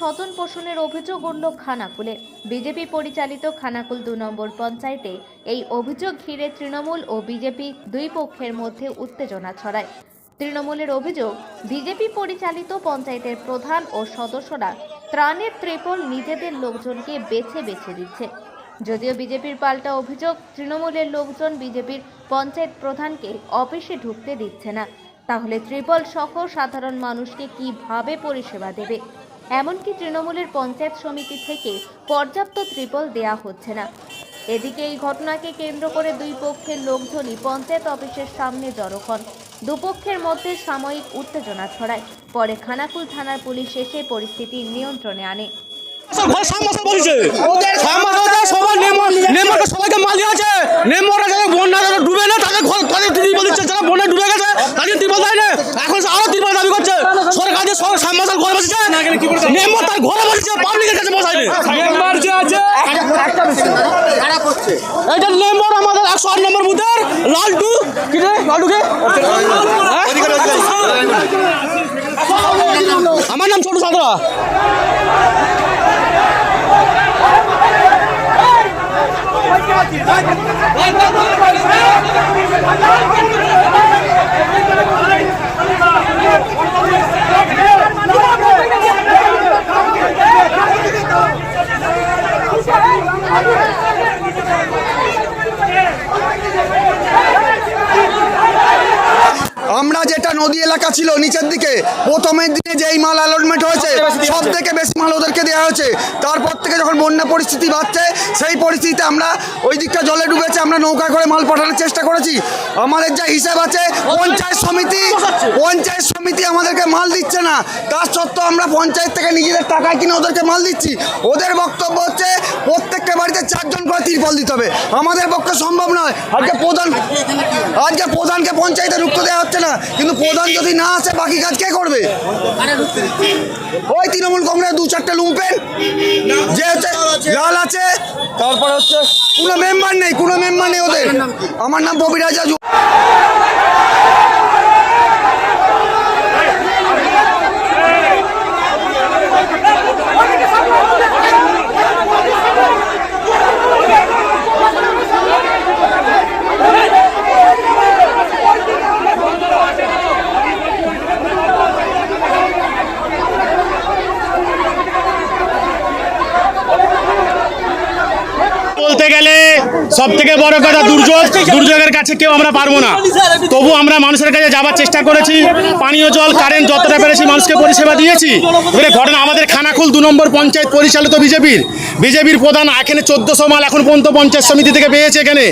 স্বজন পোষণের অভিযোগ উঠল খানাকুলে। বিজেপি পরিচালিত খানাকুল 2 নম্বর পঞ্চায়েতে এই অভিযোগ ঘিরে তৃণমূল ও বিজেপি দুই পক্ষের মধ্যে উত্তেজনা ছড়ায়। তৃণমূলের অভিযোগ, বিজেপি পরিচালিত পঞ্চায়েতের প্রধান ও সদস্যরা ত্রাণের ত্রিপল নিজেদের লোকজনকে বেছে বেছে দিচ্ছে। যদিও বিজেপির পাল্টা অভিযোগ, তৃণমূলের লোকজন বিজেপির পঞ্চায়েত প্রধানকে অফিসে ঢুকতে দিচ্ছে না। তাহলে ত্রিপল সহ সাধারণ মানুষকে কিভাবে পরিষেবা দেবে? এমনকি তৃণমূলের পঞ্চায়েত সমিতি থেকে পর্যাপ্ত ত্রিপল দেয়া হচ্ছে না। এদিকে এই ঘটনাকে কেন্দ্র করে দুই পক্ষের লোকজনই পঞ্চায়েত অফিসের সামনে জড়ো হন। দুপক্ষের মধ্যে সাময়িক উত্তেজনা ছড়ায়। পরে খানাকুল থানার পুলিশ এসে পরিস্থিতি নিয়ন্ত্রণে আনে। সবাইকে মাল দিয়েছে, বন্যা ডুবে না তাদের ত্রিপল দিচ্ছে, যারা বন্যা ডুবে গেছে তাদের ত্রিপল দেয় না। এখন আরো ত্রিপল দাবি করছে। সরকার যে সাবমার্সাল ঘরে বসেছে, মেম্বার তার ঘরে বসেছে, পাবলিকের কাছে বসায়নি। মেম্বার যে আছে এটা মেম্বার আমাদের 108 নম্বর বুথের লালটু কি রে, লালটুকে আমার নাম ছোট সাদরা। আমরা যেটা নদী এলাকা ছিল নিচের দিকে, প্রথমের দিনে যেই মাল অ্যালটমেন্ট হয়েছে সব থেকে বেশি মাল ওদেরকে দেওয়া হয়েছে। তারপর থেকে যখন বন্যা পরিস্থিতি বাড়ছে, সেই পরিস্থিতিতে আমরা ওই দিকটা জলে ডুবেছে, আমরা নৌকা করে মাল পাঠানোর চেষ্টা করেছি। আমাদের যা হিসাব আছে, পঞ্চায়েত সমিতি আমাদেরকে মাল দিচ্ছে না। তার সত্ত্বেও আমরা পঞ্চায়েত থেকে নিজেদের টাকায় কিনে ওদেরকে মাল দিচ্ছি। ওদের বক্তব্য হচ্ছে প্রত্যেকটা বাড়িতে 4 জন করে ত্রিপল দিতে হবে। আমাদের পক্ষে সম্ভব নয়। আজকে প্রধানকে পঞ্চায়েতে ঢুকতে দেওয়া হচ্ছে না, কিন্তু প্রধান যদি না আসে বাকি কাজ কে করবে? ওই তৃণমূল কংগ্রেস 2-4টে লুম্পেন যে হচ্ছে লাল আছে, তারপরে হচ্ছে কোনো মেম্বার নেই ওদের। আমার নাম ববি রাজা। বলতে গেলে সব থেকে বড় কথা দুর্যোগের কাছে কেউ আমরা পারবো না। তবু আমরা মানুষের কাছে যাবার চেষ্টা করেছি, পানীয় জল, কারেন্ট যতটা পেরেছি মানুষকে পরিষেবা দিয়েছি। এবারে ঘটনা আমাদের খানাকুল 2 নম্বর পঞ্চায়েত পরিচালিত বিজেপির প্রধান এখানে 1400 মাল এখন পর্যন্ত পঞ্চায়েত সমিতি থেকে পেয়েছে। এখানে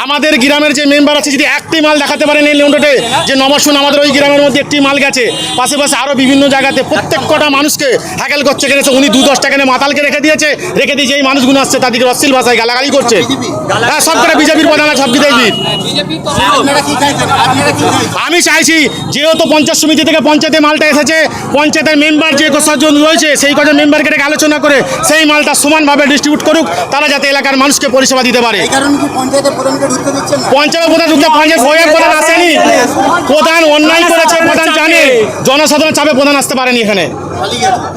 আমাদের গ্রামের যে মেম্বার আছে, যদি একটি মাল দেখাতে পারেন এই লিমিটেডে যে নবাসন আমাদের ওই গ্রামের মধ্যে একটি মাল গেছে, পাশে আরও বিভিন্ন জায়গাতে প্রত্যেক কটা মানুষকে হ্যাকেল করছে। এখানে উনি 2-10 টাকা মাতালকে রেখে দিয়ে এই মানুষগুলো আসছে তাদেরকে অশ্লীল ভাষায় গালাগালি করছে। হ্যাঁ, সব কটা বিজেপির প্রধান, সব বিজেপির। আমি চাইছি যেহেতু পঞ্চায়েত সমিতি থেকে পঞ্চায়েতে মালটা এসেছে, পঞ্চায়েতের মেম্বার যে কজন রয়েছে সেই কজন মেম্বারকে ডেকে আলোচনা করে সেই মালটা সমানভাবে ডিস্ট্রিবিউট করুক, তারা যাতে এলাকার মানুষকে পরিষেবা দিতে পারে। পঞ্চায়েত প্রধান ঢুকতে প্রধান আসেনি, প্রধান অন্যায় করেছে, প্রধান জানে, জনসাধারণ চাপে প্রধান আসতে পারেনি এখানে।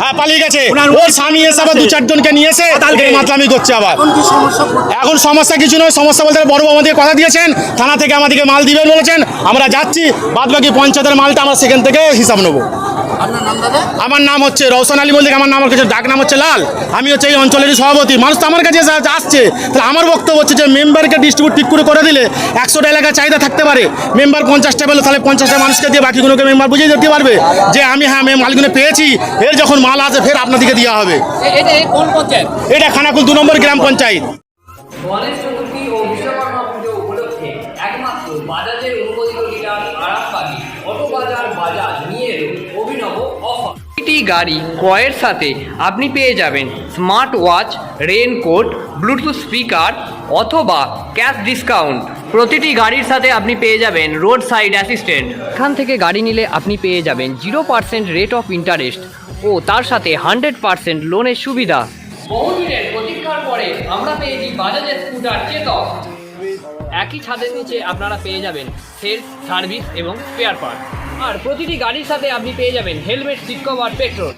হ্যাঁ, পালিয়ে গেছে। ওর স্বামী এসে আবার 2-4 জনকে নিয়ে এসে মাতলামি করছে। আবার এখন সমস্যা কিছু নয়, সমস্যা বলতে বড় আমাদের কথা দিয়েছেন, থানা থেকে আমাদেরকে মাল দিবেন বলেছেন, আমরা যাচ্ছি, বাদবাকি পঞ্চায়েতের মালটা আমরা সেখান থেকে হিসাব নেবো। আমার নাম হচ্ছে রওশন আলী মল্লিক, আমার নাম কাছে ডাক নাম হচ্ছে লাল। আমি হচ্ছে এই অঞ্চলেরই সভাপতি। মানুষ তো আমার কাছে আসছে, তাহলে আমার বক্তব্য হচ্ছে যে মেম্বারকে ডিস্ট্রিবিউট ঠিক করে দিলে 100টা এলাকার চাহিদা থাকতে পারে। মেম্বার 50টা পেলে তাহলে 50টা মানুষকে দিয়ে বাকিগুলোকে মেম্বার বুঝিয়ে দিতে পারবে যে আমি মালগুলো পেয়েছি, ফের যখন মাল আছে ফের আপনাদেরকে দেওয়া হবে। এটা খানাকুল 2 নম্বর গ্রাম পঞ্চায়েত। গণেশ চতুর্থী ও বিশ্বকর্মা পুজো উপলক্ষে একমাত্র বাজাজের অনুমোদিত ডিলার আরামবাগী অটো বাজাজ নিয়ে এলো অভিনব অফার। প্রতিটি গাড়ি ক্রয়ের সাথে আপনি পেয়ে যাবেন smart watch, raincoat, Bluetooth speaker অথবা ক্যাশ ডিসকাউন্ট। প্রতিটি গাড়ির সাথে আপনি পেয়ে যাবেন রোড সাইড অ্যাসিস্ট্যান্ট। এখান থেকে গাড়ি নিলে আপনি পেয়ে যাবেন 0% রেট অফ ইন্টারেস্ট ও তার সাথে 100% লোনের সুবিধা। বহুদিনের প্রতীক্ষার পরে আমরা পেয়েছি বাজাজের স্কুটার চেতক। একই ছাদের নিচে আপনারা পেয়ে যাবেন সেলস, সার্ভিস এবং স্পেয়ার পার্ট। আর প্রতিটি গাড়ির সাথে আপনি পেয়ে যাবেন হেলমেট, সিট কভার, পেট্রোল।